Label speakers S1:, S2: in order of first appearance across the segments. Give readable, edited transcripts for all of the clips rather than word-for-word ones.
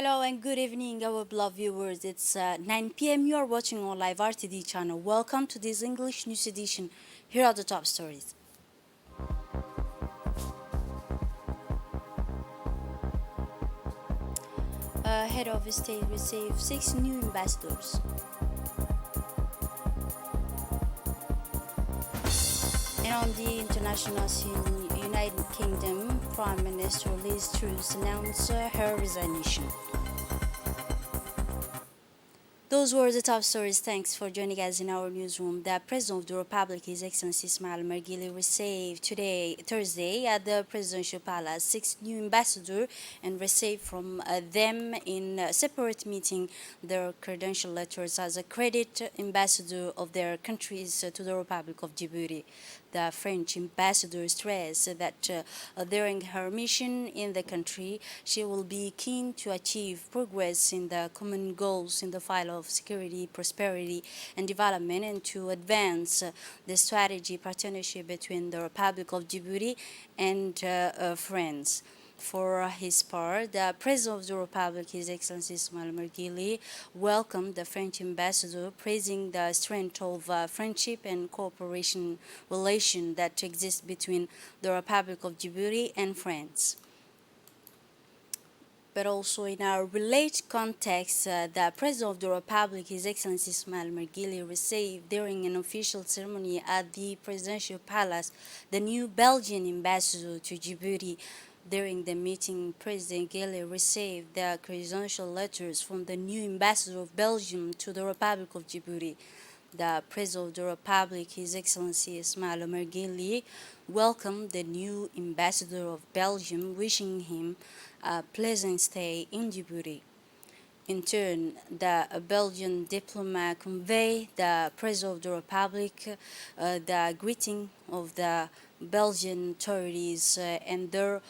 S1: Hello and good evening, our beloved viewers. It's 9 p.m. You are watching on Live RTD channel. Welcome to this English news edition. Here are the top stories. Head of state received 6 new ambassadors. And on the international scene, United Kingdom Prime Minister Liz Truss announced her resignation. Those were the top stories. Thanks for joining us in our newsroom. The President of the Republic, His Excellency Ismail Margili, received today, Thursday, at the Presidential Palace, 6 new ambassadors and received from them in a separate meeting their credential letters as a credit ambassador of their countries to the Republic of Djibouti. The French ambassador stressed that during her mission in the country, she will be keen to achieve progress in the common goals in the field of security, prosperity, and development, and to advance the strategy partnership between the Republic of Djibouti and France. For his part, the President of the Republic, His Excellency Ismail Margili, welcomed the French ambassador, praising the strength of friendship and cooperation relation that exists between the Republic of Djibouti and France. But also in our related context, the President of the Republic, His Excellency Ismail Margili, received during an official ceremony at the Presidential Palace the new Belgian ambassador to Djibouti. During the meeting, President Gili received the credential letters from the new ambassador of Belgium to the Republic of Djibouti. The President of the Republic, His Excellency Ismail Margili, welcomed the new ambassador of Belgium, wishing him a pleasant stay in Djibouti. In turn, the Belgian diplomat conveyed the President of the Republic the greeting of the Belgian authorities and their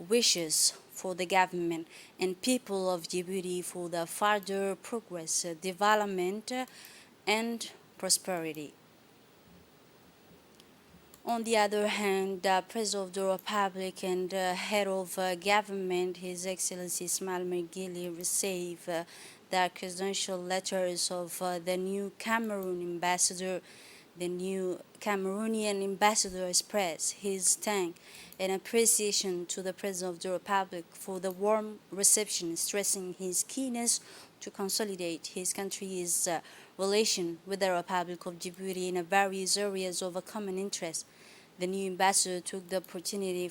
S1: wishes for the government and people of Djibouti for the further progress, development, and prosperity. On the other hand, the President of the Republic and Head of Government, His Excellency Ismail Margili, received the credential letters of the new Cameroon ambassador. The new Cameroonian ambassador expressed his thanks and appreciation to the President of the Republic for the warm reception, stressing his keenness to consolidate his country's relation with the Republic of Djibouti in various areas of a common interest. The new ambassador took the opportunity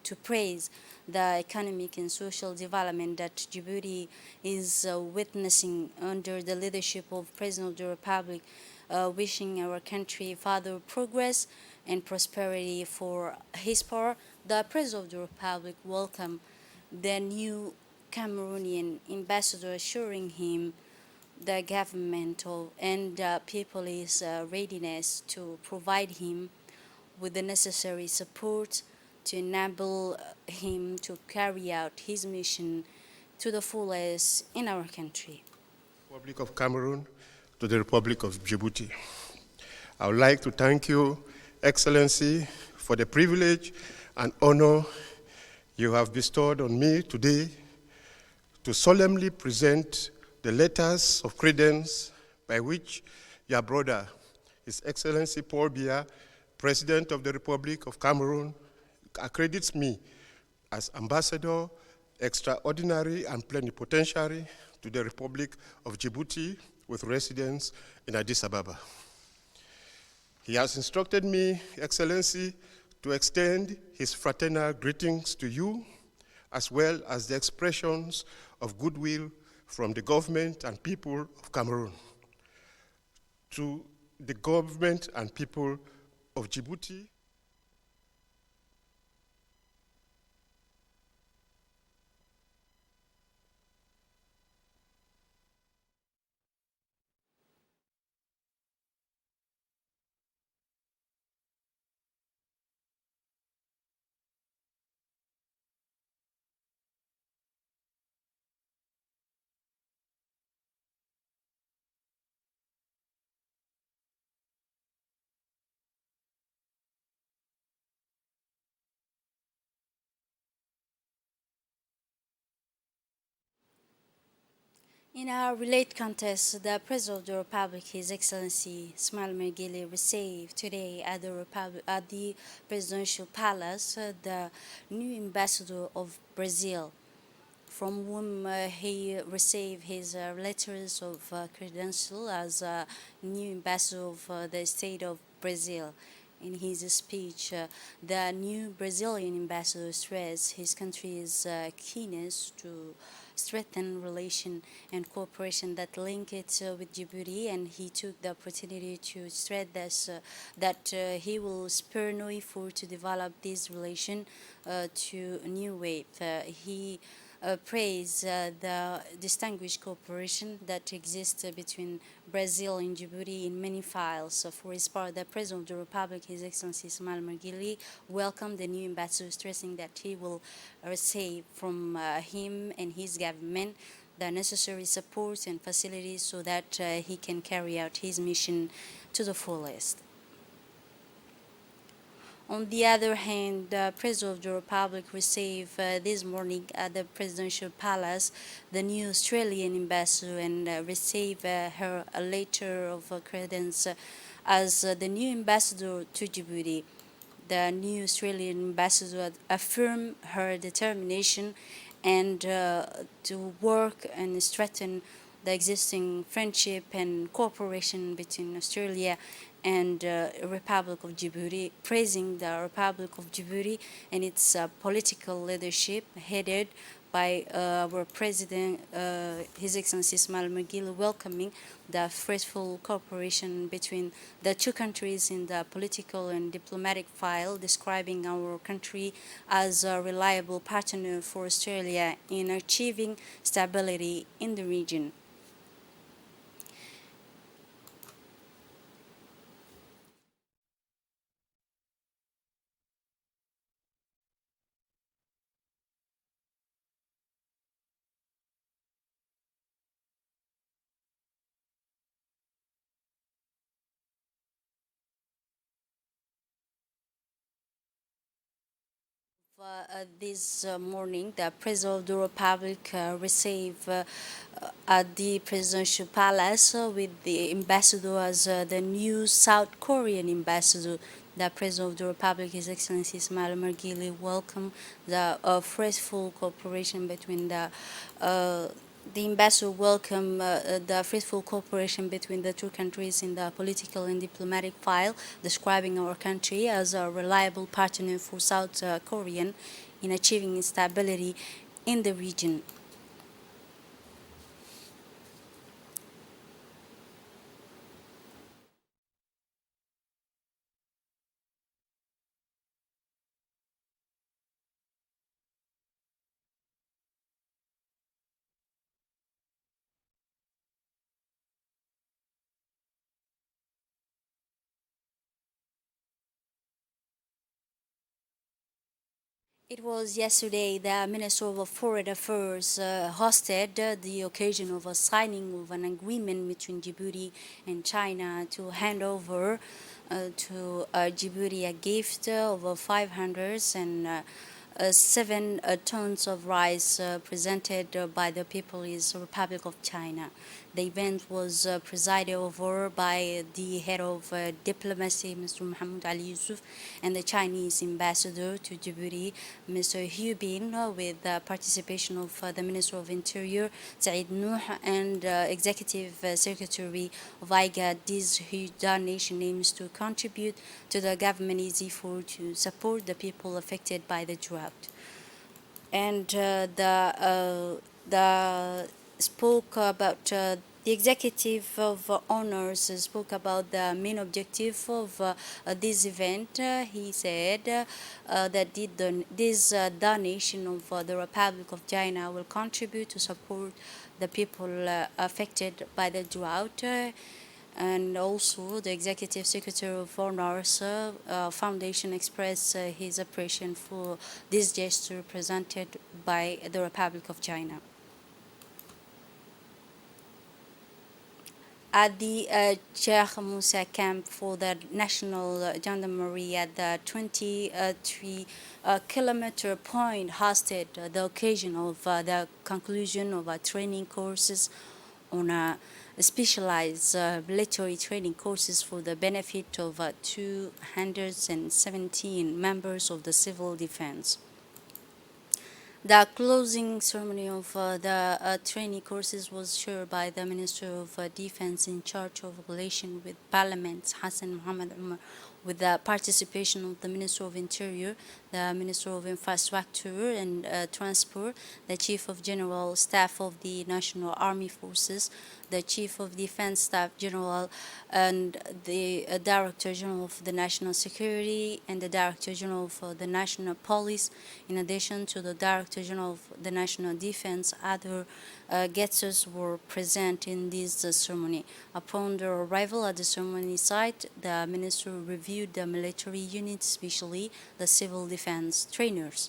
S1: to praise the economic and social development that Djibouti is witnessing under the leadership of President of the Republic, wishing our country further progress and prosperity. For his part, the President of the Republic welcomed the new Cameroonian ambassador, assuring him the government and people's readiness to provide him with the necessary support to enable him to carry out his mission to the fullest in our country.
S2: Republic of Cameroon to the Republic of Djibouti. I would like to thank you, Excellency, for the privilege and honor you have bestowed on me today to solemnly present the letters of credence by which your brother, His Excellency Paul Biya, President of the Republic of Cameroon, accredits me as Ambassador, Extraordinary and Plenipotentiary to the Republic of Djibouti with residence in Addis Ababa. He has instructed me, Excellency, to extend his fraternal greetings to you, as well as the expressions of goodwill from the government and people of Cameroon to the government and people of Djibouti.
S1: In a relate contest, the President of the Republic, His Excellency Ismail Mergele, received today at the Presidential Palace the new ambassador of Brazil, from whom he received his letters of credential as new ambassador of the state of Brazil. In his speech, the new Brazilian ambassador stressed his country's keenness to strengthen relation and cooperation that link it with Djibouti, and he took the opportunity to stress this, that he will spare no effort to develop this relation to a new way. He praise the distinguished cooperation that exists between Brazil and Djibouti in many files. For his part, the President of the Republic, His Excellency Ismail Mergele, welcomed the new ambassador, stressing that he will receive from him and his government the necessary support and facilities so that he can carry out his mission to the fullest. On the other hand, the President of the Republic received this morning at the Presidential Palace the new Australian ambassador and received her a letter of credence as the new ambassador to Djibouti. The new Australian ambassador affirmed her determination and to work and strengthen the existing friendship and cooperation between Australia and Republic of Djibouti, praising the Republic of Djibouti and its political leadership headed by our President, His Excellency Ismail Mergele, welcoming the fruitful cooperation between the two countries in the political and diplomatic file, describing our country as a reliable partner for Australia in achieving stability in the region. This morning, the President of the Republic received at the Presidential Palace with the ambassador as the new South Korean ambassador. The President of the Republic, His Excellency Ismail Mergele, welcomed the fruitful cooperation between the ambassador welcomed the fruitful cooperation between the two countries in the political and diplomatic file, describing our country as a reliable partner for South Korean in achieving stability in the region. It was yesterday the Minister of Foreign Affairs hosted the occasion of a signing of an agreement between Djibouti and China to hand over to Djibouti a gift of 500 and 7 tons of rice presented by the People's Republic of China. The event was presided over by the head of diplomacy, Mr. Mohammed Ali Yusuf, and the Chinese ambassador to Djibouti, Mr. Hu Bin, with the participation of the Minister of Interior, Said Nuh, and Executive Secretary of IGAD. This huge donation aims to contribute to the government's effort to support the people affected by the drought. And the spoke about the executive of honors spoke about the main objective of this event. He said that this donation of the Republic of China will contribute to support the people affected by the drought. And also, the Executive Secretary of Honors Foundation expressed his appreciation for this gesture presented by the Republic of China. At the Sheikh Musa camp for the National Gendarmerie at the 23-kilometer point hosted the occasion of the conclusion of training courses on a specialized military training courses for the benefit of 217 members of the civil defense. The closing ceremony of the training courses was chaired by the Minister of Defense in charge of relation with Parliament, Hassan Mohammed Umar, with the participation of the Minister of Interior, the Minister of Infrastructure and Transport, the Chief of General Staff of the National Army Forces, the Chief of Defense Staff General, and the Director General of the National Security and the Director General of the National Police, in addition to the Director General of the National Defense. Other guests were present in this ceremony. Upon their arrival at the ceremony site, the Minister reviewed the military units, especially the civil defense trainers.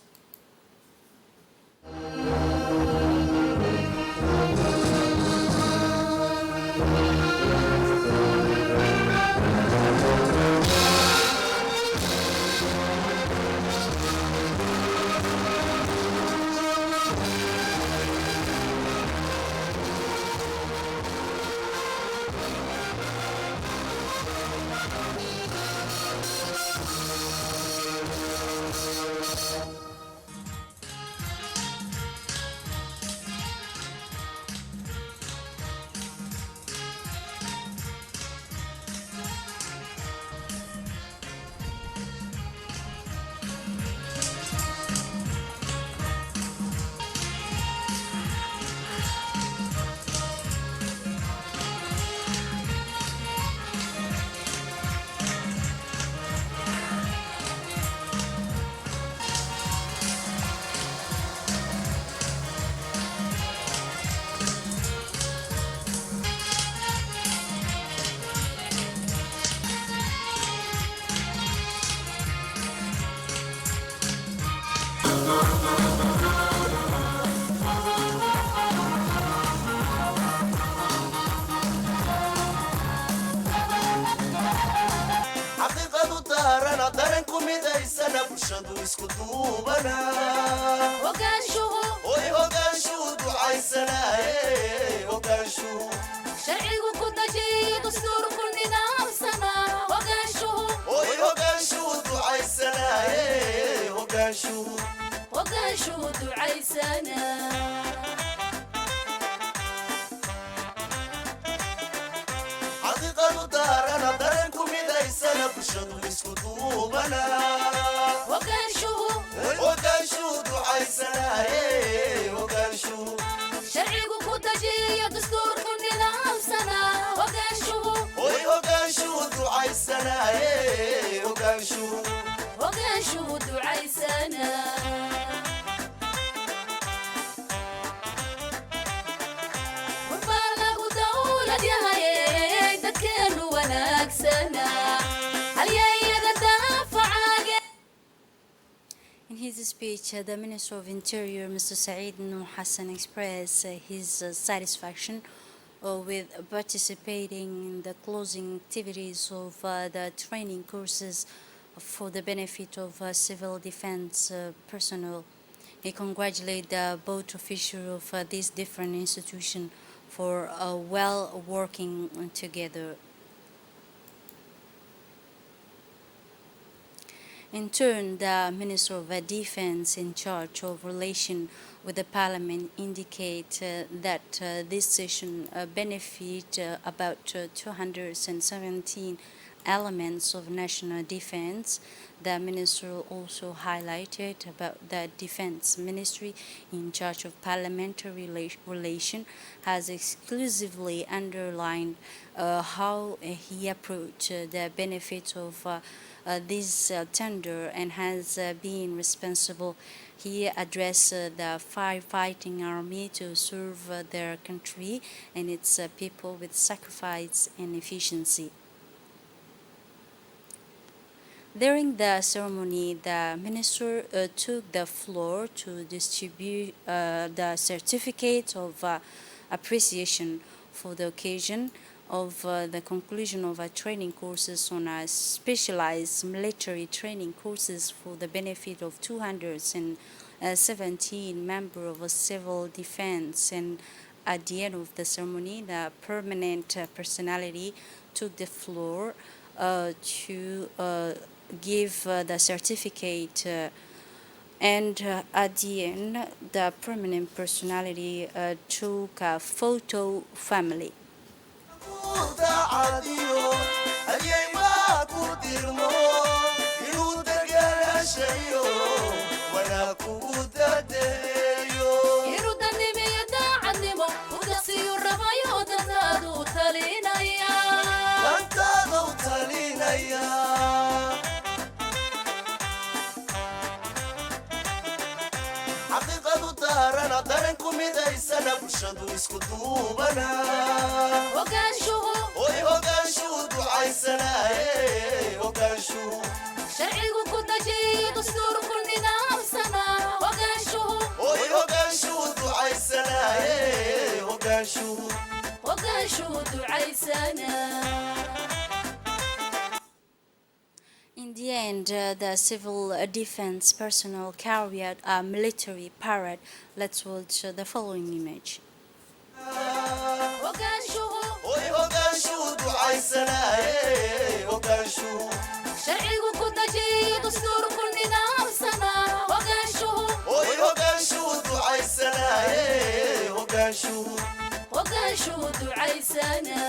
S3: xaqiiqadu daarana daranku midaysana bulshadu isku duubana oy hogaanshuhu ducaysanaaye hogaanshuhu
S4: sharcigu ku dajiyo dastuurku nidaamsana
S3: oy hogaanshuhu ducaysanaaye
S4: hogaanshuhu ducaysana
S3: xaqiiqadu daarana daranku midaysana bulshadu isku duubana hogaanshuhu ducaysanaaye hogaanshuhu
S4: sharcigu ku dajiyo dastuurku nidaamsana
S3: oy hogaanshuhu ducaysanaaye hogaanshuhu
S4: ducaysana warbaalagu dawlad yahaye dadkeenu wanaagsana halyayada daafacaage.
S1: In his speech, the Minister of Interior, Mr. Saeed Nur Hassan, expressed his satisfaction with participating in the closing activities of the training courses for the benefit of civil defense personnel. He congratulated both officials of these different institutions for well working together. In turn, the Minister of Defense in charge of relation with the Parliament indicate that this session benefit about 217 elements of national defense. The minister also highlighted about the Defense Ministry in charge of parliamentary relation has exclusively underlined how he approached the benefits of this tender and has been responsible. He addressed the firefighting army to serve their country and its people with sacrifice and efficiency. During the ceremony, the minister took the floor to distribute the certificate of appreciation for the occasion of the conclusion of training courses on specialized military training courses for the benefit of 217 members of civil defense and at the end of the ceremony, the permanent personality took the floor to give the certificate. And at the end, the permanent personality took a photo family.
S3: daacadiyo halyay maa ku dirno inuu deganaashayo wanaag kugu dadeeyo
S4: inuu danimiyo daacadnimo u daqsiyu rabayo dantaadu talinaya
S3: dantaada u talinaya xaqiiqadu daarana daranku midaysana bulshadu isku duubana
S4: ogaanshuhu
S3: oy hogaanshuhu ducaysanaaye hogaanshuhu
S4: sharcigu ku dajiyo dastuurku nidaamsana ogaanshuhu
S3: oy hogaanshuhu ducaysanaaye hogaanshuhu
S4: ogaanshuhu ducaysana
S1: In the end, the civil defense personnel carried out a military parade. Let's watch the following image.
S4: ogaanshuhu
S3: oy hogaanshuhu ducaysanaaye hogaanshuhu
S4: sharcigu ku dajiyo dastuurku nidaamsana ogaanshuhu
S3: oy hogaanshuhu ducaysanaaye hogaanshuhu
S4: ogaanshuhu ducaysana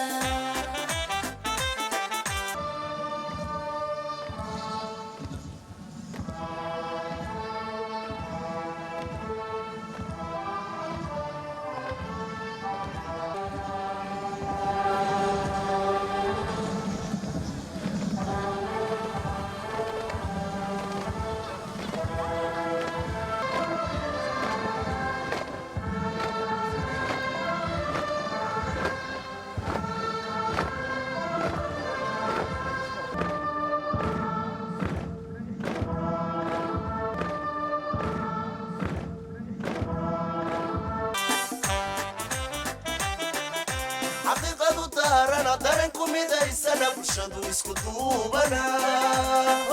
S3: xaqiiqadu daarana daranku midaysana bulshadu isku duubana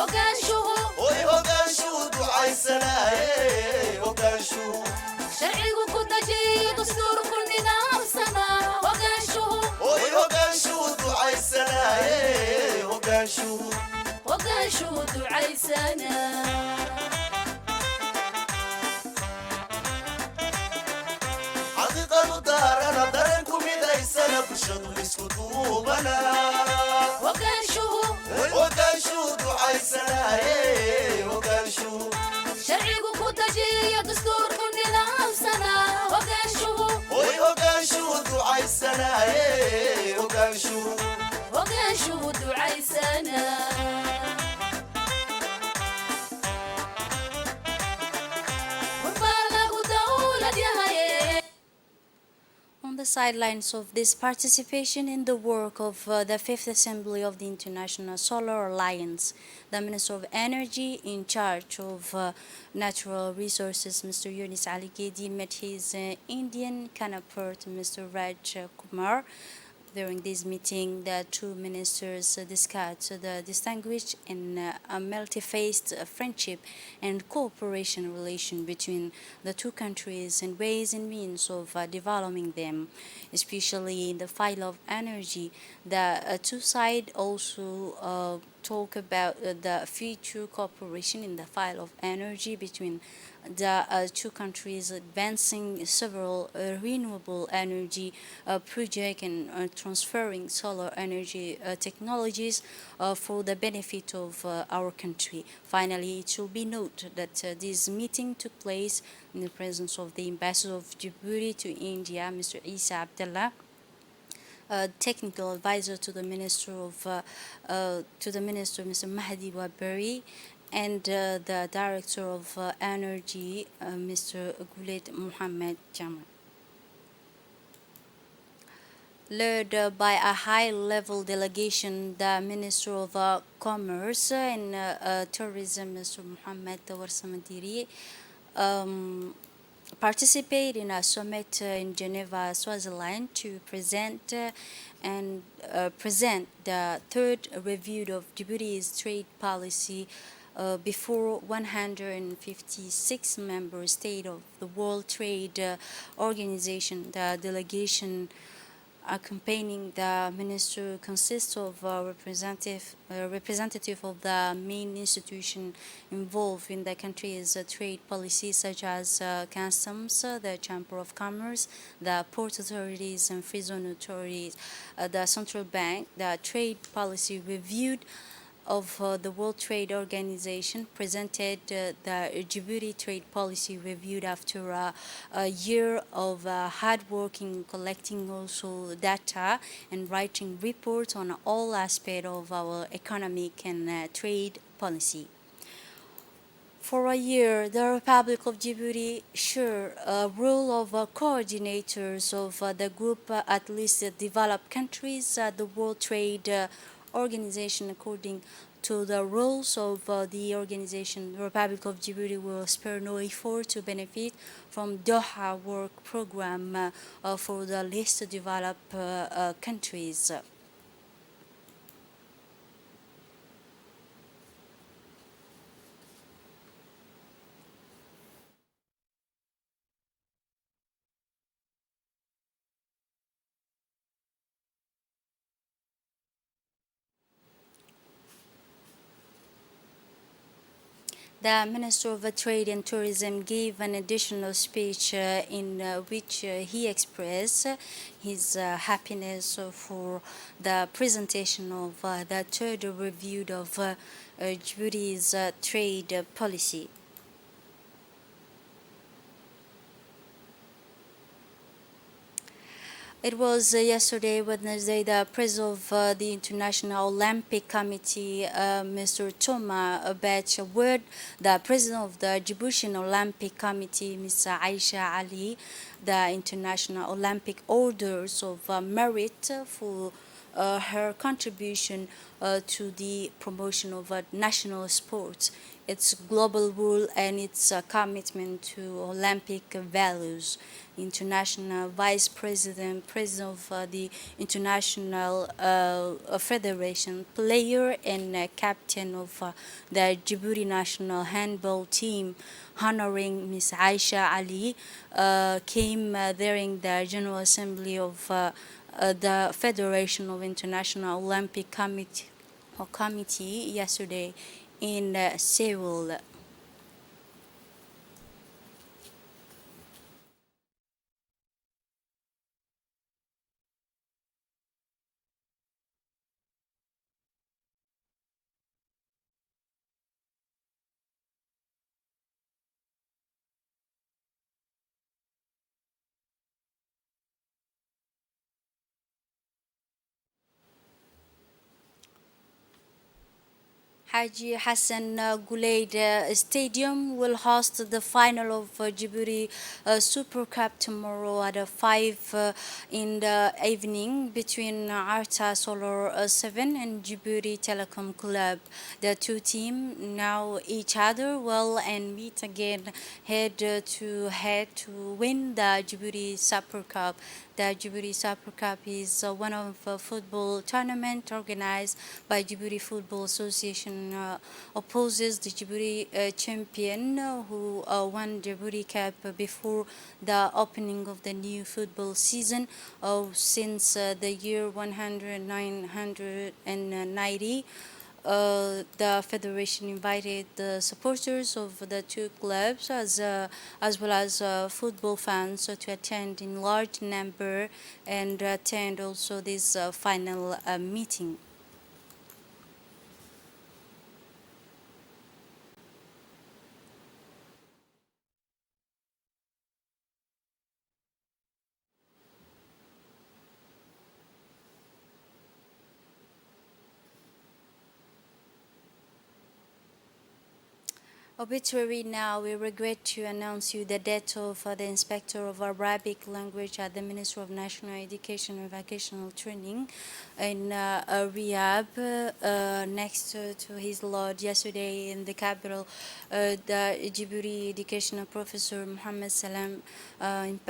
S4: ogaanshuhu
S3: oy hogaanshuhu ducaysanaaye hogaanshuhu
S4: sharcigu ku dajiyo dastuurku nidaamsana ogaanshuhu
S3: oy hogaanshuhu ducaysanaaye hogaanshuhu
S4: ogaanshuhu ducaysana
S3: xaqiiqadu daarana daranku midaysana bulshadu isku duubana
S4: ogaanshuhu
S3: hogaanshuhu ducaysanaaye hogaanshuhu
S4: sharcigu ku dajiyo dastuurku nidaamsana ogaanshuhu
S3: oy hogaanshuhu ducaysanaaye hogaanshuhu
S4: ogaanshuhu ducaysana warbaa lagu dawlad yahaye
S1: On the sidelines of this participation in the work of the Fifth Assembly of the International Solar Alliance, the Minister of Energy in charge of natural resources, Mr. Yunus Ali Gedi, met his Indian counterpart, Mr. Raj Kumar. During this meeting, the two ministers discussed the distinguished and multi-faced friendship and cooperation relation between the two countries and ways and means of developing them, especially in the field of energy. The two sides also talk about the future cooperation in the field of energy between the two countries, advancing several renewable energy projects and transferring solar energy technologies for the benefit of our country. Finally, it should be noted that this meeting took place in the presence of the ambassador of Djibouti to India, Mr. Isa Abdullah, technical advisor to the Minister, Mr. Mahdi Wabari, and the Director of Energy, Mr. Guled Mohammed Jamal. Led by a high-level delegation, the Minister of Commerce and Tourism, Mr. Mohammed Tawarsamandiri, participate in a summit in Geneva, Switzerland, to present the third review of Djibouti's trade policy before 156 member states of the World Trade Organization. The delegation accompanying the minister consists of representative of the main institution involved in the country's trade policy, such as customs, the Chamber of Commerce, the port authorities and free zone authorities, the central bank. The trade policy reviewed of the World Trade Organization presented the Djibouti trade policy reviewed after a year of hard working, collecting also data and writing reports on all aspects of our economic and trade policy. For a year, the Republic of Djibouti shared a role of coordinators of the group, at least developed countries, the World Trade Organization. According to the rules of the organization, the Republic of Djibouti will spare no effort to benefit from Doha work program for the least developed countries. The Minister of Trade and Tourism gave an additional speech in which he expressed his happiness for the presentation of the third review of Djibouti's trade policy. It was yesterday, Wednesday, the president of the International Olympic Committee, Mr. Thomas Bach, with the president of the Djiboutian Olympic Committee, Ms. Aisha Ali, the International Olympic Orders of Merit for her contribution to the promotion of national sports, its global role, and its commitment to Olympic values. International Vice President, President of the International Federation, player and captain of the Djibouti national handball team, honoring Ms. Aisha Ali, came during the General Assembly of the Federation of International Olympic Committee yesterday in Seoul. Haji Hassan Gulaid Stadium will host the final of Djibouti Super Cup tomorrow at 5 in the evening between Arta Solar 7 and Djibouti Telecom Club. The two teams know each other well and meet again head to head to win the Djibouti Super Cup. The Djibouti Super Cup is one of football tournament organized by Djibouti Football Association. Opposes the Djibouti champion who won Djibouti Cup before the opening of the new football season since the year 1990. The federation invited the supporters of the two clubs as well as football fans to attend in large number and attend also this final meeting. Obituary now, we regret to announce you the death of the Inspector of Arabic Language at the Ministry of National Education and Vocational Training in Riyadh, next to his lord yesterday in the capital. The Djibouti educational professor Mohammed Salam,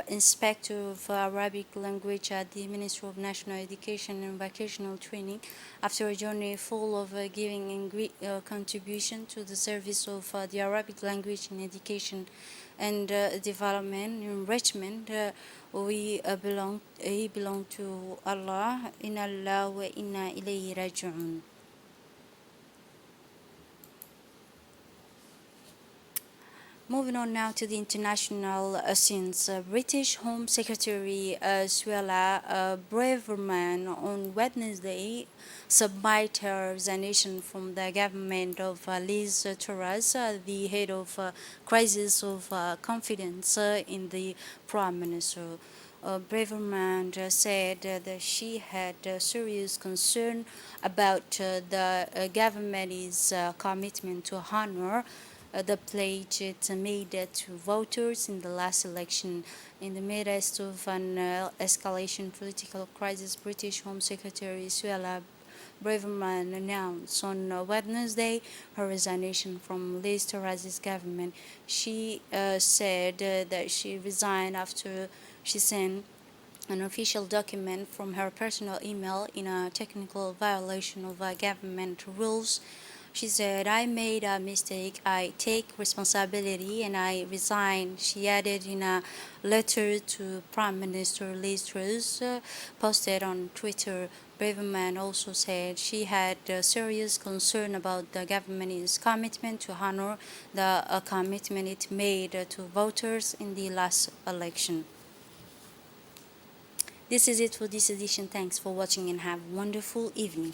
S1: Inspector of Arabic Language at the Ministry of National Education and Vocational Training, after a journey full of giving contribution to the service of the Arabic language in education and development, enrichment. He belong to Allah. Inna Allah wa inna ilayhi raji'un. Moving on now to the international scenes. British Home Secretary Suella Braverman on Wednesday submitted her resignation from the government of Liz Truss, the head of crisis of confidence in the Prime Minister. Braverman said that she had serious concern about the government's commitment to honor the pledge it made to voters in the last election. In the midst of an escalation political crisis, British Home Secretary Suella Braverman announced on Wednesday her resignation from Liz Truss's government. She said that she resigned after she sent an official document from her personal email in a technical violation of government rules. She said, "I made a mistake, I take responsibility, and I resign," she added in a letter to Prime Minister Liz Truss, posted on Twitter. Braverman also said she had serious concern about the government's commitment to honor the commitment it made to voters in the last election. This is it for this edition. Thanks for watching and have a wonderful evening.